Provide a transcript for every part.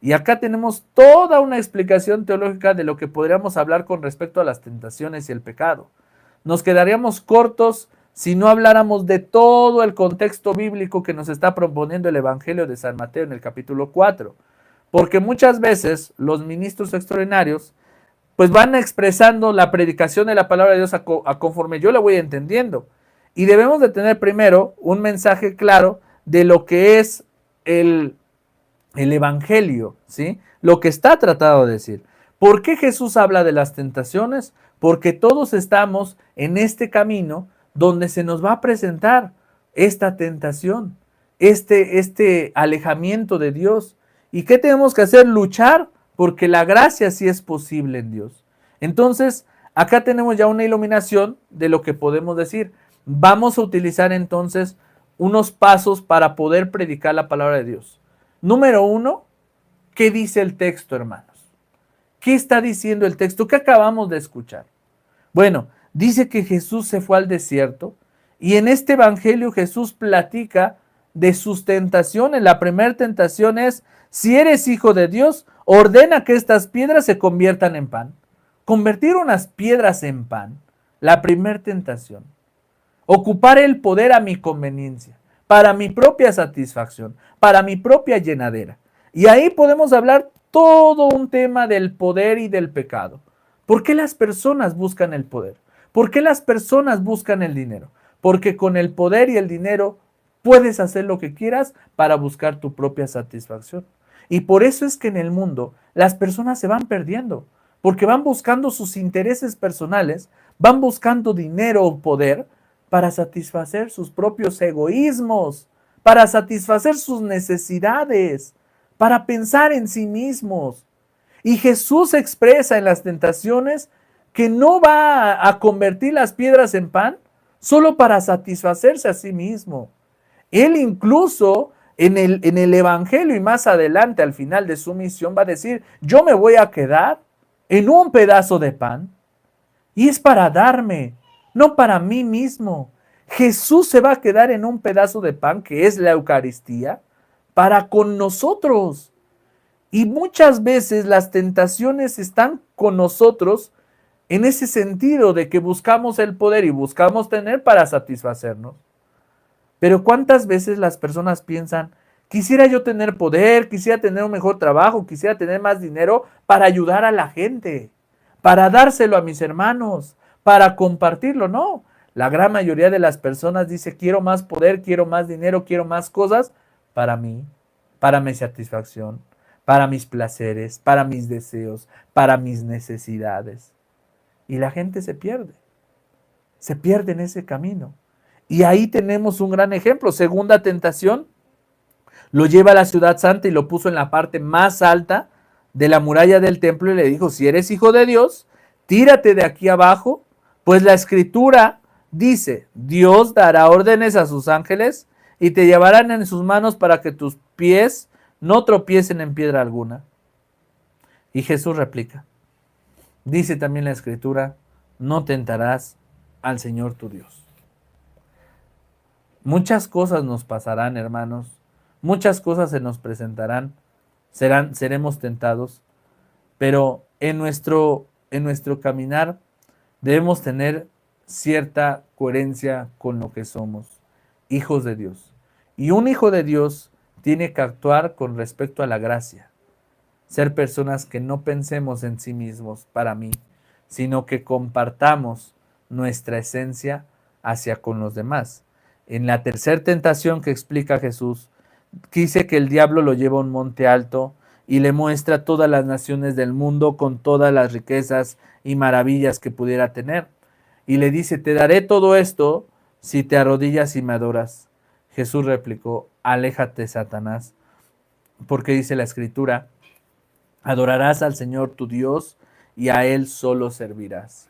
Y acá tenemos toda una explicación teológica de lo que podríamos hablar con respecto a las tentaciones y el pecado. Nos quedaríamos cortos si no habláramos de todo el contexto bíblico que nos está proponiendo el Evangelio de San Mateo en el capítulo 4. Porque muchas veces los ministros extraordinarios pues van expresando la predicación de la palabra de Dios a conforme yo la voy entendiendo. Y debemos de tener primero un mensaje claro de lo que es el Evangelio, ¿sí? Lo que está tratado de decir. ¿Por qué Jesús habla de las tentaciones? Porque todos estamos en este camino donde se nos va a presentar esta tentación, este alejamiento de Dios. ¿Y qué tenemos que hacer? Luchar, porque la gracia sí es posible en Dios. Entonces, acá tenemos ya una iluminación de lo que podemos decir. Vamos a utilizar entonces unos pasos para poder predicar la palabra de Dios. Número 1, ¿qué dice el texto, hermanos? ¿Qué está diciendo el texto? ¿Qué acabamos de escuchar? Bueno, dice que Jesús se fue al desierto y en este evangelio Jesús platica de sus tentaciones. La primera tentación es, si eres hijo de Dios, ordena que estas piedras se conviertan en pan. Convertir unas piedras en pan, la primera tentación. Ocupar el poder a mi conveniencia, para mi propia satisfacción, para mi propia llenadera. Y ahí podemos hablar todo un tema del poder y del pecado. ¿Por qué las personas buscan el poder? ¿Por qué las personas buscan el dinero? Porque con el poder y el dinero puedes hacer lo que quieras para buscar tu propia satisfacción. Y por eso es que en el mundo las personas se van perdiendo, porque van buscando sus intereses personales, van buscando dinero o poder para satisfacer sus propios egoísmos, para satisfacer sus necesidades, para pensar en sí mismos. Y Jesús expresa en las tentaciones que no va a convertir las piedras en pan solo para satisfacerse a sí mismo. Él incluso en el Evangelio y más adelante al final de su misión va a decir, yo me voy a quedar en un pedazo de pan y es para darme, no para mí mismo. Jesús se va a quedar en un pedazo de pan que es la Eucaristía para con nosotros. Y muchas veces las tentaciones están con nosotros en ese sentido de que buscamos el poder y buscamos tener para satisfacernos. Pero ¿cuántas veces las personas piensan, quisiera yo tener poder, quisiera tener un mejor trabajo, quisiera tener más dinero para ayudar a la gente, para dárselo a mis hermanos, para compartirlo? No, la gran mayoría de las personas dice, quiero más poder, quiero más dinero, quiero más cosas para mí, para mi satisfacción, para mis placeres, para mis deseos, para mis necesidades. Y la gente se pierde en ese camino. Y ahí tenemos un gran ejemplo. Segunda tentación, lo lleva a la ciudad santa y lo puso en la parte más alta de la muralla del templo y le dijo, si eres hijo de Dios, tírate de aquí abajo, pues la escritura dice, Dios dará órdenes a sus ángeles y te llevarán en sus manos para que tus pies no tropiecen en piedra alguna. Y Jesús replica, dice también la escritura, no tentarás al Señor tu Dios. Muchas cosas nos pasarán, hermanos. Muchas cosas se nos presentarán. Seremos tentados. Pero en nuestro caminar debemos tener cierta coherencia con lo que somos. Hijos de Dios. Y un hijo de Dios tiene que actuar con respecto a la gracia. Ser personas que no pensemos en sí mismos para mí, sino que compartamos nuestra esencia hacia con los demás. En la tercera tentación que explica Jesús, dice que el diablo lo lleva a un monte alto y le muestra todas las naciones del mundo con todas las riquezas y maravillas que pudiera tener. Y le dice, te daré todo esto si te arrodillas y me adoras. Jesús replicó, aléjate, Satanás, porque dice la escritura, adorarás al Señor tu Dios y a Él solo servirás.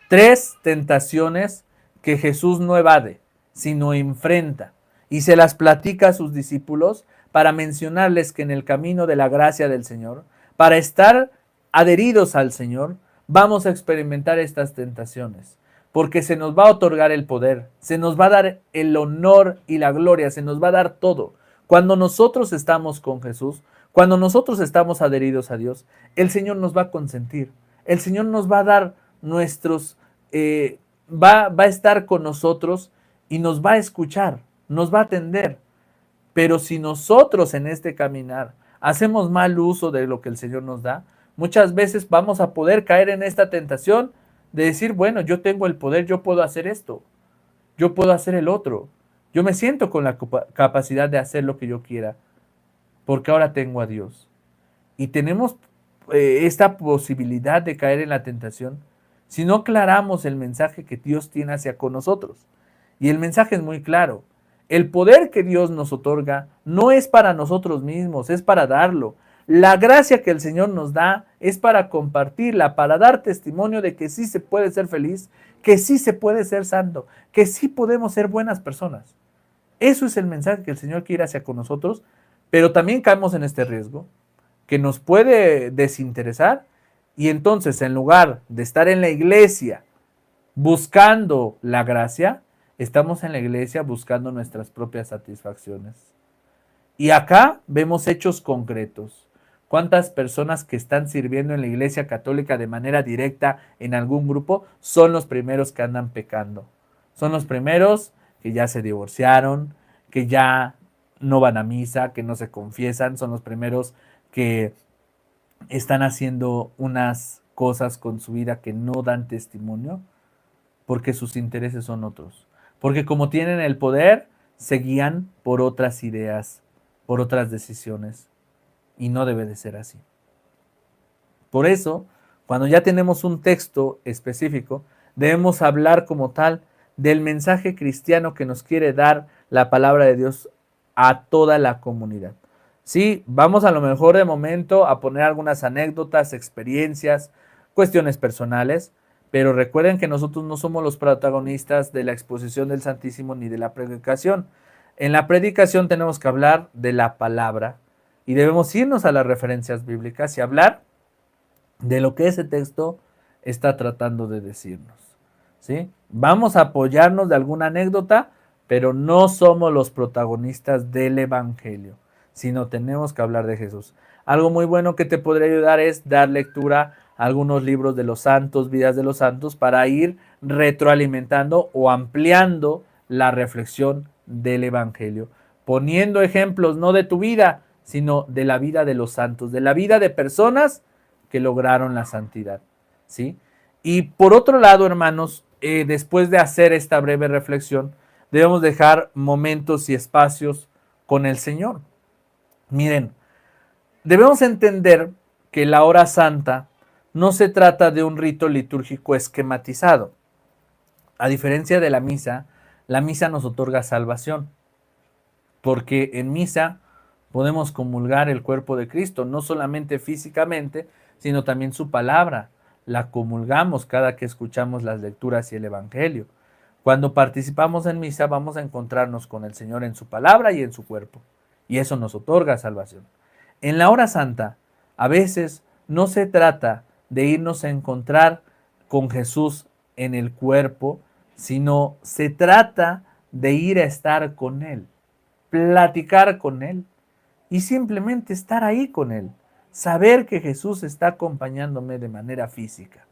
3 tentaciones que Jesús no evade, sino enfrenta y se las platica a sus discípulos para mencionarles que en el camino de la gracia del Señor, para estar adheridos al Señor, vamos a experimentar estas tentaciones, porque se nos va a otorgar el poder, se nos va a dar el honor y la gloria, se nos va a dar todo. Cuando nosotros estamos con Jesús, Cuando nosotros estamos adheridos a Dios, el Señor nos va a consentir, el Señor nos va a dar nuestros, va a estar con nosotros y nos va a escuchar, nos va a atender. Pero si nosotros en este caminar hacemos mal uso de lo que el Señor nos da, muchas veces vamos a poder caer en esta tentación de decir, bueno, yo tengo el poder, yo puedo hacer esto, yo puedo hacer el otro, yo me siento con la capacidad de hacer lo que yo quiera, porque ahora tengo a Dios. Y tenemos esta posibilidad de caer en la tentación si no aclaramos el mensaje que Dios tiene hacia con nosotros. Y el mensaje es muy claro. El poder que Dios nos otorga no es para nosotros mismos, es para darlo. La gracia que el Señor nos da es para compartirla, para dar testimonio de que sí se puede ser feliz, que sí se puede ser santo, que sí podemos ser buenas personas. Eso es el mensaje que el Señor quiere hacia con nosotros, pero también caemos en este riesgo que nos puede desinteresar y entonces en lugar de estar en la iglesia buscando la gracia, estamos en la iglesia buscando nuestras propias satisfacciones. Y acá vemos hechos concretos. ¿Cuántas personas que están sirviendo en la iglesia católica de manera directa en algún grupo son los primeros que andan pecando? Son los primeros que ya se divorciaron, que ya no van a misa, que no se confiesan, son los primeros que están haciendo unas cosas con su vida que no dan testimonio porque sus intereses son otros. Porque como tienen el poder, se guían por otras ideas, por otras decisiones. Y no debe de ser así. Por eso, cuando ya tenemos un texto específico, debemos hablar como tal del mensaje cristiano que nos quiere dar la palabra de Dios a toda la comunidad. Sí, vamos a lo mejor de momento a poner algunas anécdotas, experiencias, cuestiones personales, pero recuerden que nosotros no somos los protagonistas de la exposición del Santísimo ni de la predicación. En la predicación tenemos que hablar de la palabra y debemos irnos a las referencias bíblicas y hablar de lo que ese texto está tratando de decirnos. ¿Sí? Vamos a apoyarnos de alguna anécdota, pero no somos los protagonistas del Evangelio, sino tenemos que hablar de Jesús. Algo muy bueno que te podría ayudar es dar lectura a algunos libros de los santos, vidas de los santos, para ir retroalimentando o ampliando la reflexión del Evangelio, poniendo ejemplos no de tu vida, sino de la vida de los santos, de la vida de personas que lograron la santidad, ¿sí? Y por otro lado, hermanos, después de hacer esta breve reflexión, debemos dejar momentos y espacios con el Señor. Miren, debemos entender que la hora santa no se trata de un rito litúrgico esquematizado. A diferencia de la misa nos otorga salvación, porque en misa podemos comulgar el cuerpo de Cristo, no solamente físicamente, sino también su palabra. La comulgamos cada que escuchamos las lecturas y el Evangelio. Cuando participamos en misa vamos a encontrarnos con el Señor en su palabra y en su cuerpo, y eso nos otorga salvación. En la hora santa, a veces no se trata de irnos a encontrar con Jesús en el cuerpo, sino se trata de ir a estar con Él, platicar con Él y simplemente estar ahí con Él. Saber que Jesús está acompañándome de manera física.